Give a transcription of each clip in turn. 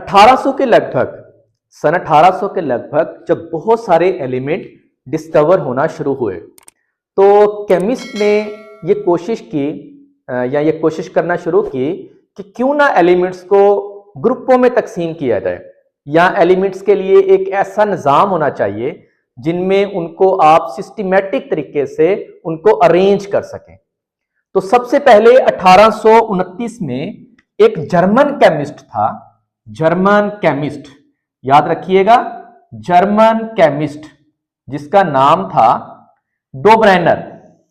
1800 के लगभग, सन 1800 के लगभग जब बहुत सारे एलिमेंट डिस्कवर होना शुरू हुए तो केमिस्ट ने ये कोशिश की या ये कोशिश करना शुरू की कि क्यों ना एलिमेंट्स को ग्रुपों में तकसीम किया जाए, या एलिमेंट्स के लिए एक ऐसा निज़ाम होना चाहिए जिनमें उनको आप सिस्टमैटिक तरीके से उनको अरेंज कर सकें। तो सबसे पहले 1829 में एक जर्मन केमिस्ट था, जर्मन केमिस्ट, याद रखिएगा, जर्मन केमिस्ट, जिसका नाम था डोब्रेनर।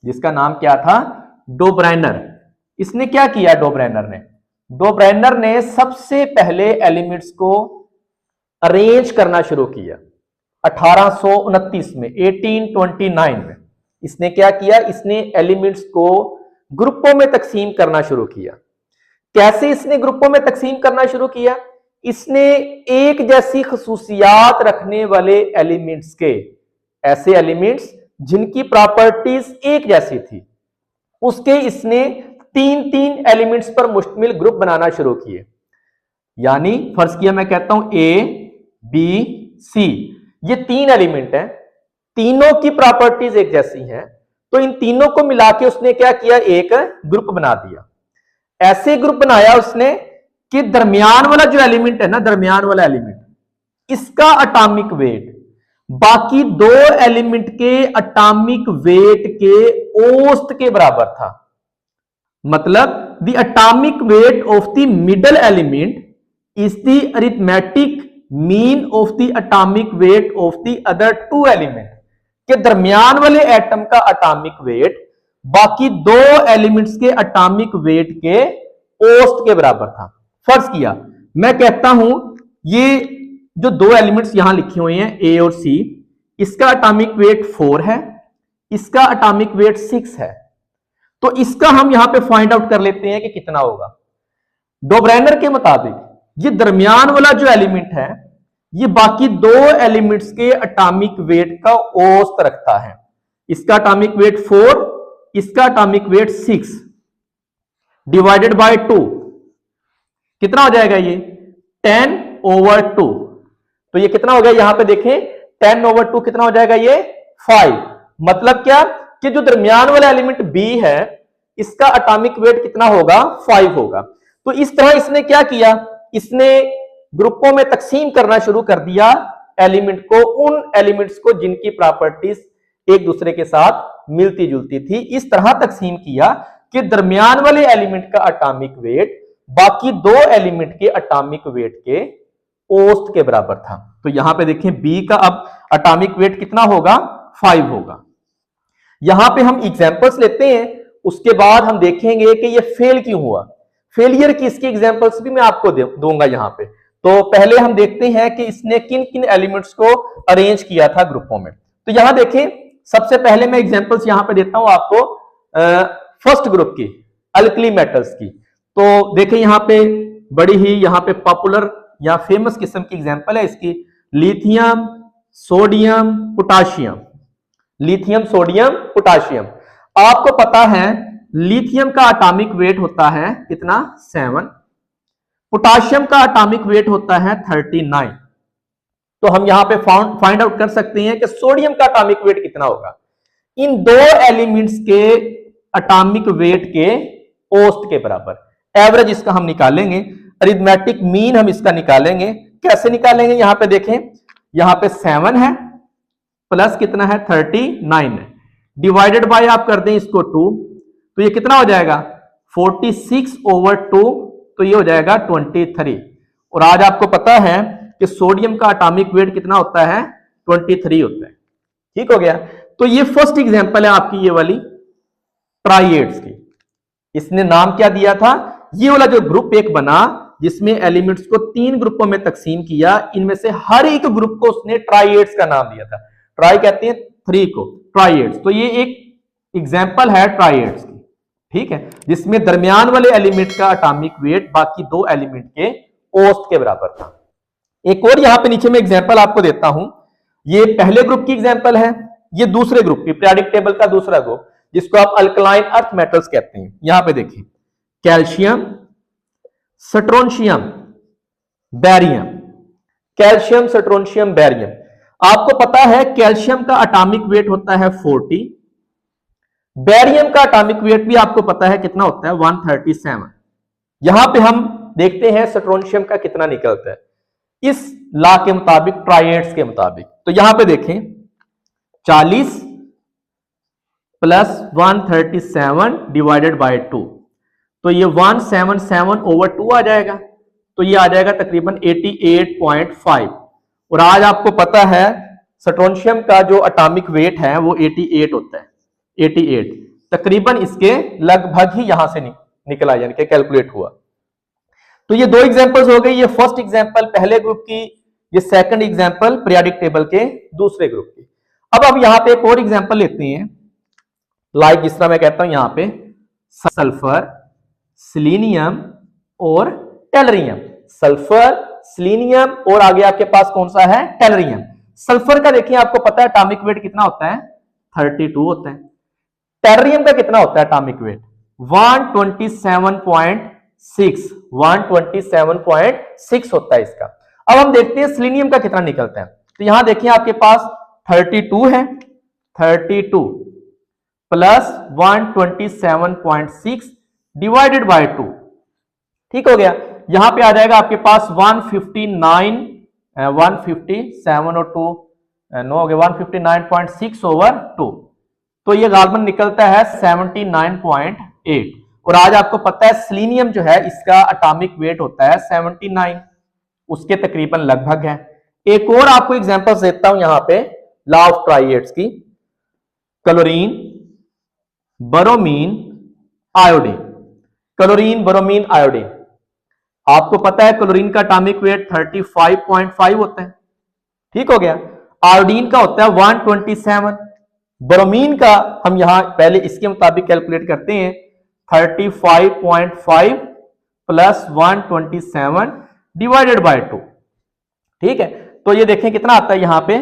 जिसका नाम क्या था? डोब्रेनर। इसने क्या किया? डोब्रेनर ने सबसे पहले एलिमेंट्स को अरेंज करना शुरू किया 1829 में, 1829 में। इसने क्या किया? इसने एलिमेंट्स को ग्रुपों में तकसीम करना शुरू किया। कैसे इसने ग्रुपों में तकसीम करना शुरू किया? इसने एक जैसी खसूसियात रखने वाले एलिमेंट्स के, ऐसे एलिमेंट्स जिनकी प्रॉपर्टीज एक जैसी थी, उसके इसने तीन एलिमेंट्स पर मुश्तमिल ग्रुप बनाना शुरू किए। यानी फर्ज किया, मैं कहता हूं ए बी सी, ये तीन एलिमेंट हैं, तीनों की प्रॉपर्टीज एक जैसी हैं, तो इन तीनों को मिला के उसने क्या किया? एक ग्रुप बना दिया। ऐसे ग्रुप बनाया उसने कि दरमियान वाला जो एलिमेंट है ना, दरमियान वाला एलिमेंट, इसका एटॉमिक वेट बाकी दो एलिमेंट के एटॉमिक वेट के औसत के बराबर था। मतलब the atomic weight of the middle element is the arithmetic mean of the atomic weight of the other two element, के दरमियान वाले एटम का एटॉमिक वेट बाकी दो एलिमेंट्स के एटॉमिक वेट के औसत के बराबर था। फर्ज किया, मैं कहता हूं ये जो दो एलिमेंट्स यहां लिखे हुए हैं ए और सी, इसका एटॉमिक वेट 4 है, इसका एटॉमिक वेट 6 है, तो इसका हम यहां पे फाइंड आउट कर लेते हैं कि कितना होगा। डोब्रेनर के मुताबिक ये दरमियान वाला जो एलिमेंट है ये बाकी दो एलिमेंट्स के एटॉमिक वेट का औसत रखता है। इसका एटॉमिक वेट 4, इसका एटॉमिक वेट 6 डिवाइडेड बाय 2 कितना हो जाएगा? ये 10/2। तो ये कितना हो गया? यहां पे देखें 10/2 कितना हो जाएगा? ये 5। मतलब क्या कि जो दरमियान वाला एलिमेंट बी है इसका एटॉमिक वेट कितना होगा? 5 होगा। तो इस तरह इसने क्या किया? इसने ग्रुपों में तकसीम करना शुरू कर दिया एलिमेंट को, उन एलिमेंट्स को जिनकी प्रॉपर्टीज एक दूसरे के साथ मिलती जुलती थी। इस तरह तकसीम किया कि दरमियान वाले एलिमेंट का एटॉमिक वेट बाकी दो एलिमेंट के एटॉमिक वेट के औसत के बराबर था। तो यहां पे देखें बी का अब एटॉमिक वेट कितना होगा? 5 होगा। यहां पे हम एग्जांपल्स लेते हैं, उसके बाद हम देखेंगे कि ये फेल क्यों हुआ। फेलियर की इसकी एग्जांपल्स भी मैं आपको दूंगा यहां पे। तो पहले हम देखते हैं कि इसने किन किन एलिमेंट्स को अरेंज किया था ग्रुपों में। तो यहां देखें, सबसे पहले मैं एग्जांपल्स यहां पे देता हूं आपको फर्स्ट ग्रुप की, अल्कली मेटल्स की। तो देखें यहां पे बड़ी ही यहां पे पॉपुलर या फेमस किस्म की एग्जांपल है इसकी, lithium sodium potassium. Lithium sodium potassium, आपको पता है लिथियम का एटॉमिक वेट होता है कितना? 7। पोटाशियम का एटॉमिक वेट होता है 39। तो हम यहां पे फाइंड आउट कर सकते हैं कि सोडियम का एटॉमिक वेट कितना होगा। इन दो एलिमेंट्स के एटॉमिक वेट के औसत के बराबर। एवरेज इसका हम निकालेंगे, अरिथमेटिक मीन हम इसका निकालेंगे। कैसे निकालेंगे? यहां पे देखें, यहां पे 7 है प्लस कितना है? 39 है, डिवाइडेड बाय आप कर दें इसको 2, तो ये कितना हो जाएगा? 46/2, तो ये हो जाएगा 23। और आज आपको पता है कि सोडियम का एटॉमिक वेट कितना होता है? 23 होता है। ठीक हो गया। तो ये फर्स्ट एग्जांपल है आपकी ये वाली ट्राइएड्स की। इसने नाम क्या दिया था? ये वाला जो ग्रुप एक बना जिसमें एलिमेंट्स को 3 ग्रुपों में तकसीम किया, इनमें से हर एक ग्रुप को उसने ट्राइएड्स का नाम दिया था। ट्राई कहते हैं 3 को, ट्राइएड्स। तो ये एक एग्जांपल है ट्राइएड्स की, ठीक है, जिसमें दरमियान वाले एलिमेंट का एटॉमिक वेट बाकी दो एलिमेंट के औसत के बराबर था। एक और यहां पे नीचे में एग्जांपल आपको देता हूं। ये पहले ग्रुप की एग्जांपल है, ये दूसरे ग्रुप की, पीरियोडिक टेबल का दूसरा ग्रुप, जिसको आप अल्कलाइन अर्थ मेटल्स कहते हैं। यहां पे देखिए, calcium, strontium, barium, calcium, strontium, barium. आपको पता है कैल्शियम का एटॉमिक वेट होता है 40, बैरियम का एटॉमिक वेट भी आपको पता है कितना होता है 137। यहां पे हम देखते हैं स्ट्रोंशियम का कितना निकलता है इस लॉ के मुताबिक, ट्राइएड्स के मुताबिक। तो यहां पे देखें 40 प्लस 137 डिवाइडेड बाय 2, तो ये 177/2 आ जाएगा, तो ये आ जाएगा तकरीबन 88.5। और आज आपको पता है स्ट्रोंशियम का जो एटॉमिक वेट है वो 88 होता है, 88 तकरीबन इसके लगभग ही यहां से निकला, यानी कि कैलकुलेट हुआ। तो ये दो एग्जांपल्स हो गई, ये फर्स्ट एग्जांपल पहले ग्रुप की, ये सेकंड एग्जांपल पीरियोडिक टेबल के दूसरे ग्रुप की। अब यहां पे एक और एग्जांपल लेते हैं, लाइक जिस तरह मैं कहता हूं यहां पे सल्फर, सिलीनियम और टेलरियम। सल्फर, सिलीनियम और आगे आपके पास कौन सा है, टेलरियम। सल्फर का देखिए आपको पता है एटॉमिक वेट कितना होता है 32 होता है। टेलरियम का कितना होता है एटॉमिक वेट 127.6 होता है इसका। अब हम देखते हैं सिलीनियम का कितना निकलता है। तो यहां देखिए आपके पास 32 है, 32 प्लस 127.6 डिवाइडेड बाय 2, ठीक हो गया। यहां पे आ जाएगा आपके पास 157 और 2 9 हो गया 159.6/2, तो ये गालबन निकलता है 79.8। और आज आपको पता है सिलीनियम जो है इसका एटॉमिक वेट होता है 79, उसके तकरीबन लगभग है। एक और आपको एग्जांपल्स देता हूं यहां पे लॉ ऑफ ट्राइएड्स की, chlorine, bromine, iodine. Chlorine, bromine, iodine, आपको पता है क्लोरीन का एटॉमिक वेट 35.5 होता है, ठीक हो गया। आयोडीन का होता है 127, ब्रोमीन का हम यहां पहले इसके मुताबिक कैलकुलेट करते हैं 35.5 प्लस 127 डिवाइडेड बाय 2, ठीक है। तो ये देखें कितना आता है यहां पे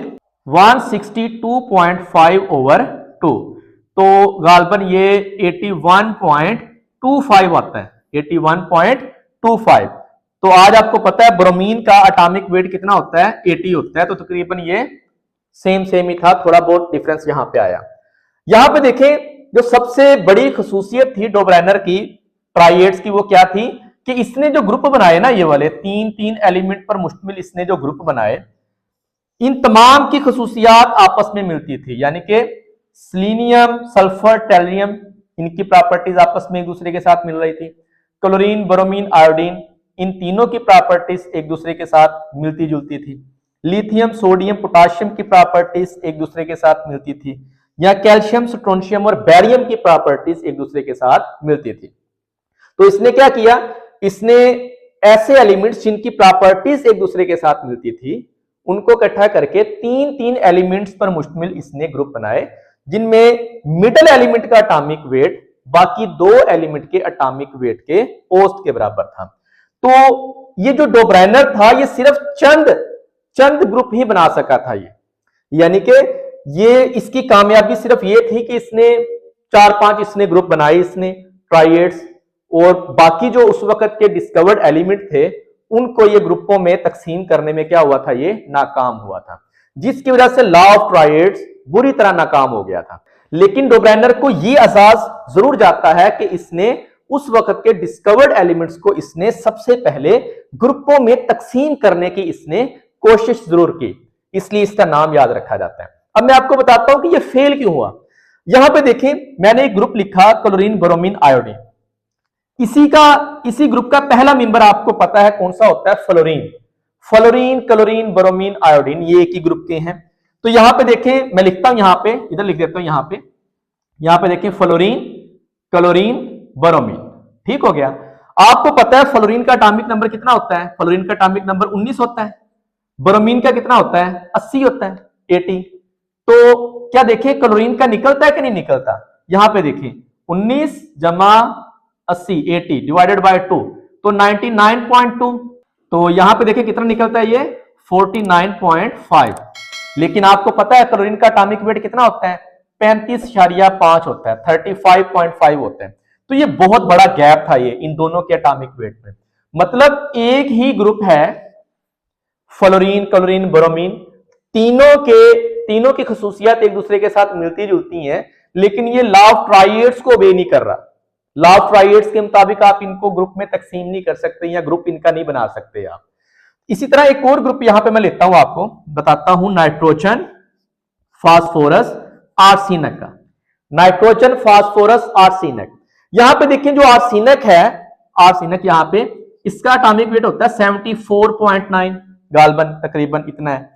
162.5/2, तो गालबन ये 81.25 आता है, 81.25। तो आज आपको पता है ब्रोमीन का एटॉमिक वेट कितना होता है 80 होता है, तो तकरीबन ये सेम ही था, थोड़ा बहुत डिफरेंस यहां पे आया। यहां पे देखें जो सबसे बड़ी खसूसियत थी डोब्राइनर की ट्राइएड्स की वो क्या थी कि इसने जो ग्रुप बनाए ना, ये वाले तीन एलिमेंट पर मुश्तमिल इसने जो ग्रुप बनाए, इन तमाम की खसूसियात आपस में मिलती थी, यानी कि सिलीनियम, सल्फर, टेलरियम, इनकी प्रॉपर्टीज आपस में एक दूसरे के साथ मिल रही थी। क्लोरीन, ब्रोमीन, आयोडीन, इन तीनों की प्रॉपर्टीज एक दूसरे के साथ मिलती जुलती थी। लिथियम, सोडियम, पोटाशियम की प्रॉपर्टीज एक दूसरे के साथ मिलती थी, या कैल्शियम, स्ट्रोंशियम और बैरियम की प्रॉपर्टीज एक दूसरे के साथ मिलती थी। तो इसने क्या किया, इसने ऐसे एलिमेंट्स जिनकी प्रॉपर्टीज एक दूसरे के साथ मिलती थी उनको इकट्ठा करके तीन एलिमेंट्स पर मुश्तमिल इसने ग्रुप बनाए, जिनमें मिडल एलिमेंट का एटॉमिक वेट बाकी दो एलिमेंट के एटॉमिक वेट के औसत के बराबर था। तो ये जो डोब्राइनर था ये सिर्फ चंद ग्रुप ही बना सका था, ये यानी कि ये इसकी कामयाबी सिर्फ ये थी कि इसने 4-5 इसने ग्रुप बनाए इसने ट्राइएड्स, और बाकी जो उस वक्त के डिस्कवर्ड एलिमेंट थे उनको ये ग्रुपों में तकसीम करने में क्या हुआ था, ये नाकाम हुआ था, जिसकी वजह से लॉ ऑफ ट्राइएड्स बुरी तरह नाकाम हो गया था। लेकिन डोब्राइनर को ये एहसास जरूर जाता है कि इसने उस वक्त के डिस्कवर्ड एलिमेंट्स को इसने सबसे पहले ग्रुपों में तकसीम करने की इसने कोशिश जरूर की, इसलिए इसका नाम याद रखा जाता है। अब मैं आपको बताता हूं कि ये फेल क्यों हुआ। यहां पे देखें मैंने एक ग्रुप लिखा क्लोरीन, ब्रोमीन, आयोडीन। इसी ग्रुप का पहला मेंबर आपको पता है कौन सा होता है, fluorine. Fluorine, chlorine, bromine, iodine ये एक ही ग्रुप के हैं। तो यहां पे देखें मैं लिखता हूं, यहां पे इधर लिख देता हूं, यहां पे देखें फ्लोरीन, क्लोरीन, ब्रोमीन, ठीक हो गया। आपको पता है फ्लोरीन का एटॉमिक नंबर कितना होता है, फ्लोरीन का एटॉमिक नंबर 19 होता है, ब्रोमीन का कितना होता है 80 होता है, 80। तो क्या देखें क्लोरीन का निकलता है कि नहीं निकलता, यहां पे देखें 19 जमा 80 80 डिवाइडेड बाय 2 तो 99.2, तो यहां पे देखें कितना निकलता है ये 49.5। लेकिन आपको पता है क्लोरीन का एटॉमिक वेट कितना होता है 35.5 होता है, 35.5 होता है। तो ये बहुत बड़ा गैप था ये इन दोनों के एटॉमिक वेट में, मतलब एक ही ग्रुप है फ्लोरीन, क्लोरीन, ब्रोमीन, तीनों की खसूसियात एक दूसरे के साथ मिलती जुलती हैं, लेकिन ये लॉ ऑफ ट्राइएड्स को ओबे नहीं कर रहा। लॉ ऑफ ट्राइएड्स के मुताबिक आप इनको ग्रुप में तकसीम नहीं कर सकते या ग्रुप इनका नहीं बना सकते आप। इसी तरह एक और ग्रुप यहां पे मैं लेता हूं, आपको बताता हूं, नाइट्रोजन, फास्फोरस, आर्सेनिक का। Nitrogen, phosphorus, arsenic. यहां पे देखिए जो आर्सेनिक है, आर्सेनिक यहां पे इसका एटॉमिक वेट होता है 74.9, गालबन तकरीबन इतना है।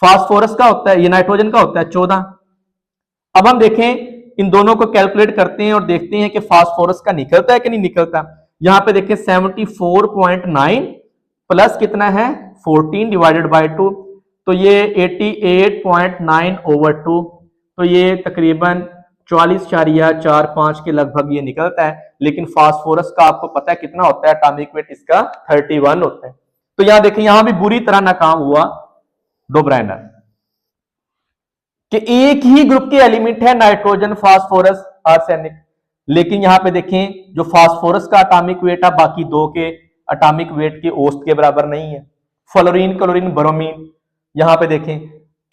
फास्फोरस का होता है, ये नाइट्रोजन का होता है 14। अब हम देखें इन दोनों को कैलकुलेट करते हैं और देखते हैं कि फास्फोरस का निकलता है कि नहीं निकलता। यहां पे देखें 74.9 प्लस कितना है 14 डिवाइडेड बाय 2, तो ये 88.9 ओवर 2, तो ये तकरीबन 44.45 के लगभग ये निकलता है। लेकिन फास्फोरस का आपको पता है कितना होता है, एटॉमिक वेट इसका 31 होता है। तो यहां देखें, यहां भी बुरी तरह नाकाम हुआ डोब्राइनर कि एक ही ग्रुप के एलिमेंट है नाइट्रोजन, फास्फोरस, आर्सेनिक, लेकिन यहां पे देखें जो फास्फोरस का एटॉमिक वेट है बाकी दो के एटॉमिक वेट के औसत के बराबर नहीं है। फ्लोरीन, क्लोरीन, ब्रोमीन, यहां पे देखें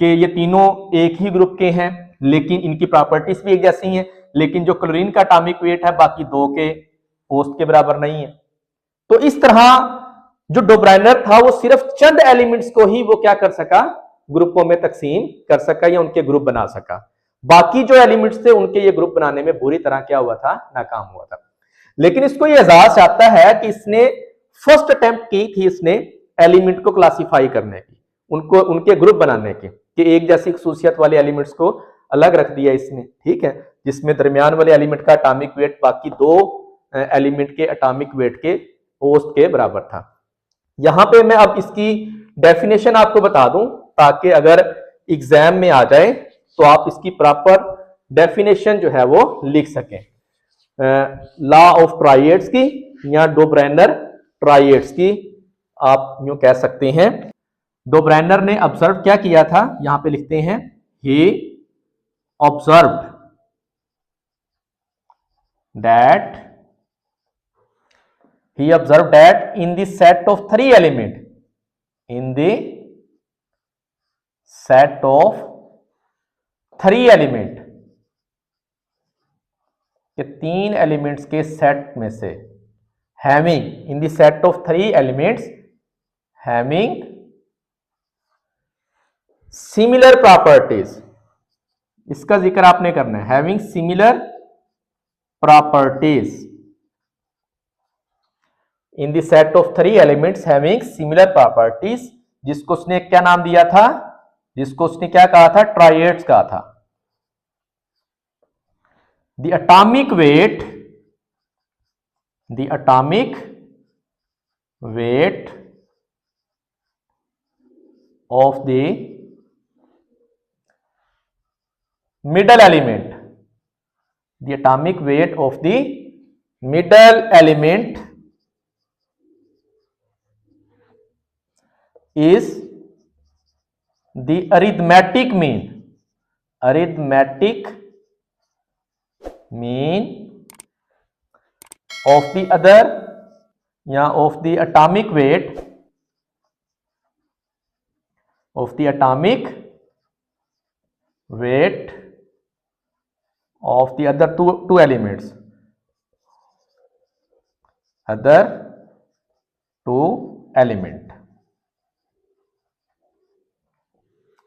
कि ये तीनों एक ही ग्रुप के हैं, लेकिन इनकी प्रॉपर्टीज भी एक जैसी हैं, लेकिन जो क्लोरीन का एटॉमिक वेट है बाकी दो के औसत के बराबर नहीं है। तो इस तरह जो डोब्राइनर था वो सिर्फ चंद एलिमेंट्स को ही वो क्या कर सका, ग्रुपों में तकसीम कर सका या उनके ग्रुप बना सका। बाकी जो एलिमेंट्स थे उनके ये ग्रुप बनाने में बुरी तरह क्या हुआ था, नाकाम हुआ था। लेकिन इसको ये एजाज आता है कि इसने फर्स्ट अटेम्प्ट की थी इसने एलिमेंट को क्लासिफाई करने की, उनको उनके ग्रुप बनाने की, कि एक जैसी खसूसियत वाले एलिमेंट्स को अलग रख दिया इसने, ठीक है, जिसमें दरमियान वाले एलिमेंट का एटॉमिक वेट बाकी दो एलिमेंट के एटॉमिक वेट के औसत के बराबर था। यहां पे मैं अब इसकी डेफिनेशन आपको बता दूं ताकि अगर एग्जाम में आ जाए तो आप इसकी प्रॉपर डेफिनेशन जो है वो लिख सकें। लॉ ऑफ ट्राइएड्स की या डोब्राइनर ट्राइएड्स की आप यूं कह सकते हैं। डोब्राइनर ने ऑब्जर्व क्या किया था, यहां पे लिखते हैं he observed that he observed that in the set of three element, in the set of three element, के तीन एलिमेंट्स के सेट में से, having in the set of three elements having similar properties, इसका जिक्र आपने करना है, having similar properties in the set of three elements having similar properties, जिसको उसने क्या नाम दिया था, जिसको उसने क्या कहा था, ट्राइएड्स कहा था। The atomic weight of the middle element, the atomic weight of the middle element is the arithmetic mean of the other या of the atomic weight of the atomic weight of the other two elements, other two element।